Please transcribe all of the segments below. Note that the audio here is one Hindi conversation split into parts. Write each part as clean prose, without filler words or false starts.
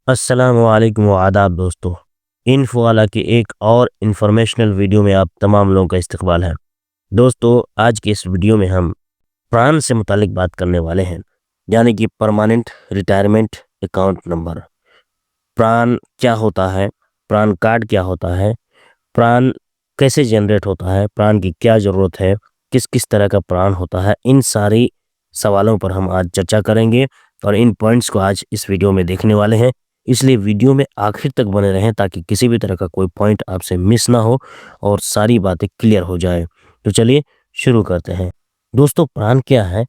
अस्सलाम वालेकुम व आदाब दोस्तों। इन्फो वाला की एक और इन्फॉर्मेशनल वीडियो में आप तमाम लोगों का इस्तकबाल है। दोस्तों, आज के इस वीडियो में हम प्राण से मुतालिक बात करने वाले हैं, यानी कि परमानेंट रिटायरमेंट अकाउंट नंबर। प्राण क्या होता है, प्राण कार्ड क्या होता है, प्राण कैसे जनरेट होता है, प्राण की क्या ज़रूरत है, किस किस तरह का प्राण होता है, इन सारी सवालों पर हम आज चर्चा करेंगे और इन पॉइंट्स को आज इस वीडियो में देखने वाले हैं। इसलिए वीडियो में आखिर तक बने रहें ताकि किसी भी तरह का कोई पॉइंट आपसे मिस ना हो और सारी बातें क्लियर हो जाए। तो चलिए शुरू करते हैं। दोस्तों, प्राण क्या है?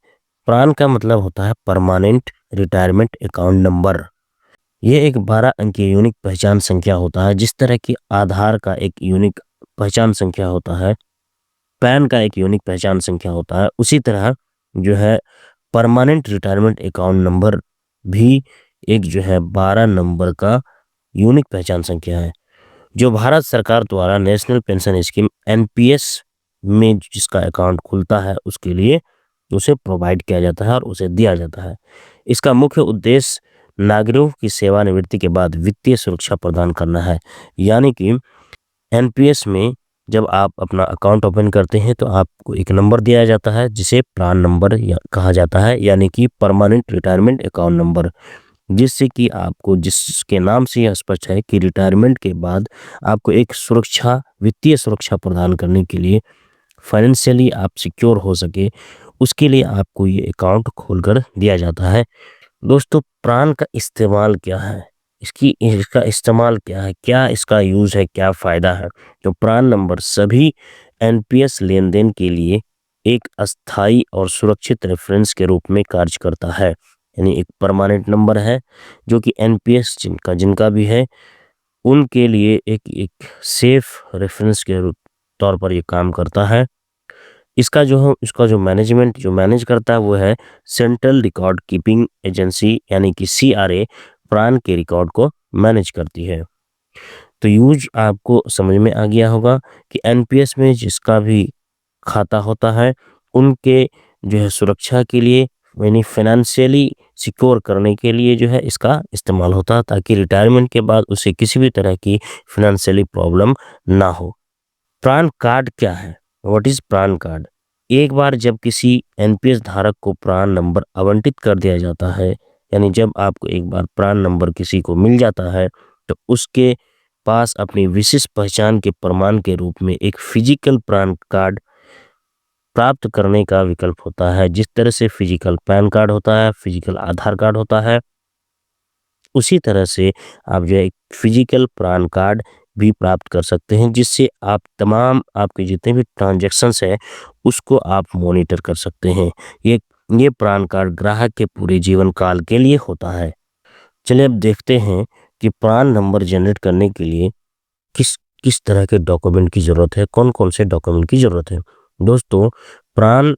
प्राण का मतलब होता है परमानेंट रिटायरमेंट अकाउंट नंबर। ये एक 12 अंकीय यूनिक पहचान संख्या होता है। जिस तरह की आधार का एक यूनिक पहचान संख्या होता है, पैन का एक यूनिक पहचान संख्या होता है, उसी तरह जो है परमानेंट रिटायरमेंट अकाउंट नंबर भी एक जो है 12 नंबर का यूनिक पहचान संख्या है, जो भारत सरकार द्वारा नेशनल पेंशन स्कीम एनपीएस में जिसका अकाउंट खुलता है उसके लिए उसे प्रोवाइड किया जाता है और उसे दिया जाता है। इसका मुख्य उद्देश्य नागरिकों की सेवानिवृत्ति के बाद वित्तीय सुरक्षा प्रदान करना है। यानी कि एनपीएस में जब आप अपना अकाउंट ओपन करते हैं तो आपको एक नंबर दिया जाता है जिसे प्राण नंबर कहा जाता है, यानी कि परमानेंट रिटायरमेंट अकाउंट नंबर, जिससे कि आपको, जिसके नाम से यह स्पष्ट है कि रिटायरमेंट के बाद आपको एक सुरक्षा, वित्तीय सुरक्षा प्रदान करने के लिए, फाइनेंशियली आप सिक्योर हो सके, उसके लिए आपको ये अकाउंट खोलकर दिया जाता है। दोस्तों, प्राण का इस्तेमाल क्या है, इसका इस्तेमाल क्या है, क्या इसका यूज़ है, क्या फ़ायदा है? तो प्राण नंबर सभी एनपीएस लेन-देन के लिए एक अस्थायी और सुरक्षित रेफरेंस के रूप में कार्य करता है। यानी एक परमानेंट नंबर है जो कि एनपीएस जिनका भी है उनके लिए एक सेफ रेफरेंस के तौर पर ये काम करता है। इसका जो मैनेजमेंट जो मैनेज करता है वो है सेंट्रल रिकॉर्ड कीपिंग एजेंसी, यानी कि सीआरए प्राण के रिकॉर्ड को मैनेज करती है। तो यूज आपको समझ में आ गया होगा कि एनपीएस में जिसका भी खाता होता है उनके जो है सुरक्षा के लिए, यानी फाइनेंशियली सिक्योर करने के लिए जो है इसका इस्तेमाल होता है, ताकि रिटायरमेंट के बाद उसे किसी भी तरह की फाइनेंशियली प्रॉब्लम ना हो। प्राण कार्ड क्या है? व्हाट इज प्राण कार्ड? एक बार जब किसी एनपीएस धारक को प्राण नंबर आवंटित कर दिया जाता है, यानी जब आपको एक बार प्राण नंबर किसी को मिल जाता है तो उसके पास अपनी विशिष्ट पहचान के प्रमाण के रूप में एक फिजिकल प्राण कार्ड प्राप्त करने का विकल्प होता है। जिस तरह से फिजिकल पैन कार्ड होता है, फिजिकल आधार कार्ड होता है, उसी तरह से आप जो है एक फिजिकल प्राण कार्ड भी प्राप्त कर सकते हैं, जिससे आप तमाम आपके जितने भी ट्रांजैक्शंस हैं उसको आप मॉनिटर कर सकते हैं। ये प्राण कार्ड ग्राहक के पूरे जीवन काल के लिए होता है। चलिए अब देखते हैं कि प्राण नंबर जनरेट करने के लिए किस किस तरह के डॉक्यूमेंट की ज़रूरत है, कौन कौन से डॉक्यूमेंट की ज़रूरत है। दोस्तों, प्राण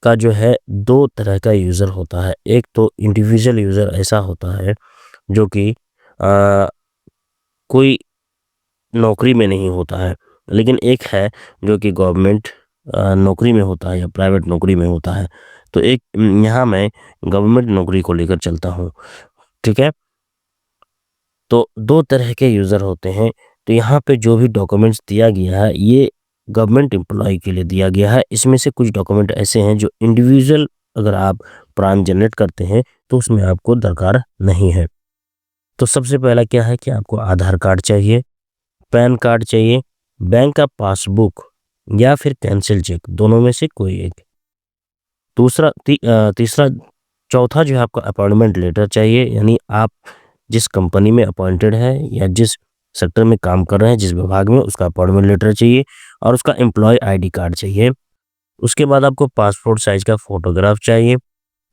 का जो है दो तरह का यूज़र होता है। एक तो इंडिविजुअल यूज़र ऐसा होता है जो कि कोई नौकरी में नहीं होता है, लेकिन एक है जो कि गवर्नमेंट नौकरी में होता है या प्राइवेट नौकरी में होता है। तो एक यहाँ मैं गवर्नमेंट नौकरी को लेकर चलता हूँ, ठीक है। तो दो तरह के यूज़र होते हैं। तो यहाँ पे जो भी डॉक्यूमेंट्स दिया गया है ये गवर्नमेंट एम्प्लॉय के लिए दिया गया है। इसमें से कुछ डॉक्यूमेंट ऐसे हैं जो इंडिविजुअल अगर आप प्राण जनरेट करते हैं तो उसमें आपको दरकार नहीं है। तो सबसे पहला क्या है कि आपको आधार कार्ड चाहिए, पैन कार्ड चाहिए, बैंक का पासबुक या फिर कैंसिल चेक, दोनों में से कोई एक। तीसरा चौथा जो है आपको अपॉइंटमेंट लेटर चाहिए, यानी आप जिस कंपनी में अपॉइंटेड है या जिस सेक्टर में काम कर रहे हैं, जिस विभाग में, उसका अपॉइंटमेंट लेटर चाहिए और उसका एम्प्लॉय आईडी कार्ड चाहिए। उसके बाद आपको पासपोर्ट साइज का फोटोग्राफ चाहिए,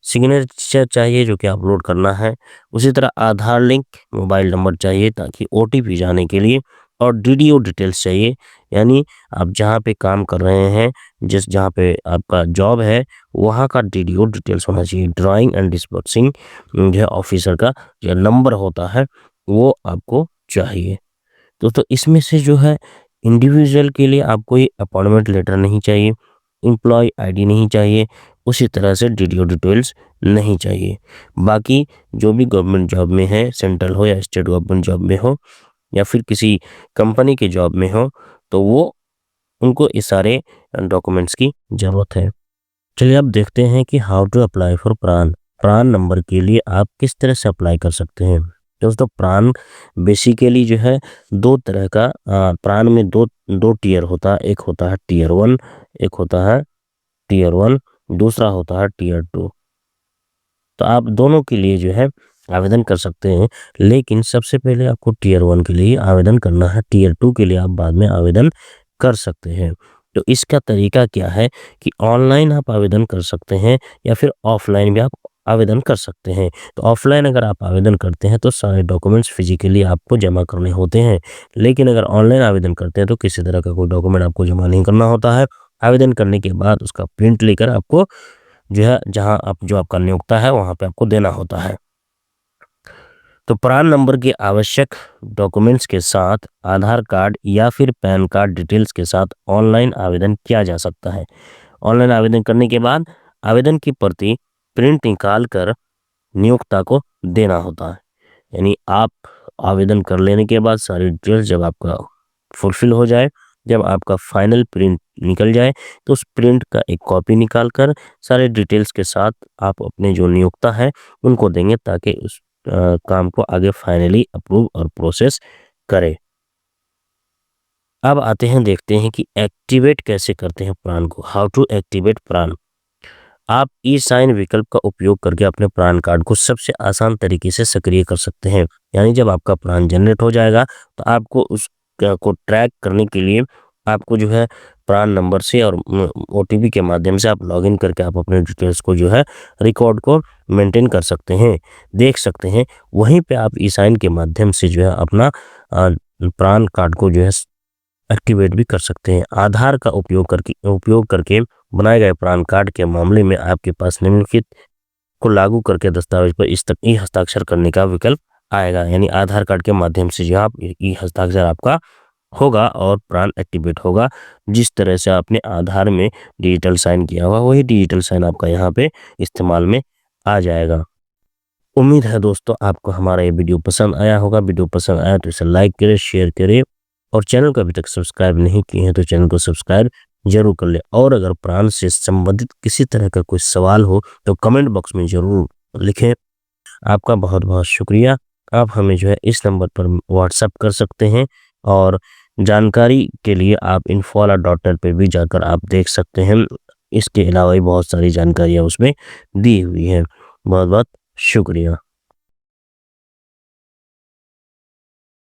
सिग्नेचर चाहिए जो कि अपलोड करना है। उसी तरह आधार लिंक मोबाइल नंबर चाहिए ताकि ओटीपी जाने के लिए, और डीडीओ डिटेल्स चाहिए, यानी आप जहाँ पे काम कर रहे हैं, जहाँ पे आपका जॉब है वहाँ का डीडीओ डिटेल्स होना चाहिए। ड्राइंग एंड डिस्बर्सिंग जो है ऑफिसर का जो नंबर होता है वो आपको चाहिए। दोस्तों, इसमें से जो है इंडिविजुअल के लिए आपको ये अपॉइंटमेंट लेटर नहीं चाहिए, एम्प्लॉय आईडी नहीं चाहिए, उसी तरह से डीडीओ डिटेल्स नहीं चाहिए। बाकी जो भी गवर्नमेंट जॉब में है, सेंट्रल हो या स्टेट गवर्नमेंट जॉब में हो या फिर किसी कंपनी की जॉब में हो, तो वो उनको इस सारे डॉक्यूमेंट्स की ज़रूरत है। चलिए अब देखते हैं कि हाउ टू अप्लाई फॉर प्रान। प्रान नंबर के लिए आप किस तरह से अप्लाई कर सकते हैं। दोस्तों प्रान बेसिकली जो है दो तरह का प्रान में दो टीयर होता है। एक होता है टीयर 1, एक होता है टीयर 1, दूसरा होता है टीयर 2। तो आप दोनों के लिए जो है आवेदन कर सकते हैं, लेकिन सबसे पहले आपको टीयर 1 के लिए आवेदन करना है। टीयर 2 के लिए आप बाद में आवेदन कर सकते हैं। तो इसका तरीका क्या है कि ऑनलाइन आप आवेदन कर सकते हैं या फिर ऑफलाइन भी आप आवेदन कर सकते हैं। तो ऑफलाइन अगर आप आवेदन करते हैं तो सारे डॉक्यूमेंट्स फिजिकली आपको जमा करने होते हैं, लेकिन अगर ऑनलाइन आवेदन करते हैं तो किसी तरह का कोई डॉक्यूमेंट आपको जमा नहीं करना होता है। आवेदन करने के बाद उसका प्रिंट लेकर आपको जो है जहां आप जो आपका नियोक्ता है वहां पे आपको देना होता है। तो प्रान नंबर के आवश्यक डॉक्यूमेंट्स के साथ आधार कार्ड या फिर पैन कार्ड डिटेल्स के साथ ऑनलाइन आवेदन किया जा सकता है। ऑनलाइन आवेदन करने के बाद आवेदन की प्रति प्रिंट निकाल कर नियोक्ता को देना होता है। यानी आप आवेदन कर लेने के बाद सारी डिटेल्स जब आपका फुलफिल हो जाए, जब आपका फाइनल प्रिंट निकल जाए, तो उस प्रिंट का एक कॉपी निकाल कर सारे डिटेल्स के साथ आप अपने जो नियोक्ता है उनको देंगे, ताकि उस काम को आगे फाइनली अप्रूव और प्रोसेस करें। अब आते हैं, देखते हैं कि एक्टिवेट कैसे करते हैं प्रान को। हाउ टू एक्टिवेट प्रान। आप ई साइन विकल्प का उपयोग करके अपने प्रान कार्ड को सबसे आसान तरीके से सक्रिय कर सकते हैं। यानी जब आपका प्रान जनरेट हो जाएगा तो आपको उस को ट्रैक करने के लिए आपको जो है प्रान नंबर से और ओटीपी के माध्यम से आप लॉगिन करके आप अपने डिटेल्स को जो है रिकॉर्ड को मेंटेन कर सकते हैं, देख सकते हैं। वहीं पे आप ई साइन के माध्यम से जो है अपना प्रान कार्ड को जो है एक्टिवेट भी कर सकते हैं। आधार का उपयोग करके बनाए गए प्रान कार्ड के मामले में आपके पास निम्नलिखित को लागू करके दस्तावेज पर ई हस्ताक्षर करने का विकल्प आएगा। यानी आधार कार्ड के माध्यम से जो आप ई हस्ताक्षर आपका होगा और प्रान एक्टिवेट होगा। जिस तरह से आपने आधार में डिजिटल साइन किया हुआ वही डिजिटल साइन आपका यहाँ पे इस्तेमाल में आ जाएगा। उम्मीद है दोस्तों आपको हमारा ये वीडियो पसंद आया होगा। वीडियो पसंद आया तो इसे लाइक करें, शेयर करें और चैनल को अभी तक सब्सक्राइब नहीं किए हैं तो चैनल को सब्सक्राइब जरूर कर ले। और अगर प्राण से संबंधित किसी तरह का कोई सवाल हो तो कमेंट बॉक्स में जरूर लिखें। आपका बहुत बहुत शुक्रिया। आप हमें जो है इस नंबर पर व्हाट्सएप कर सकते हैं और जानकारी के लिए आप info.net पे भी जाकर आप देख सकते हैं। इसके अलावा भी बहुत सारी जानकारियाँ उसमें दी हुई हैं। बहुत बहुत शुक्रिया।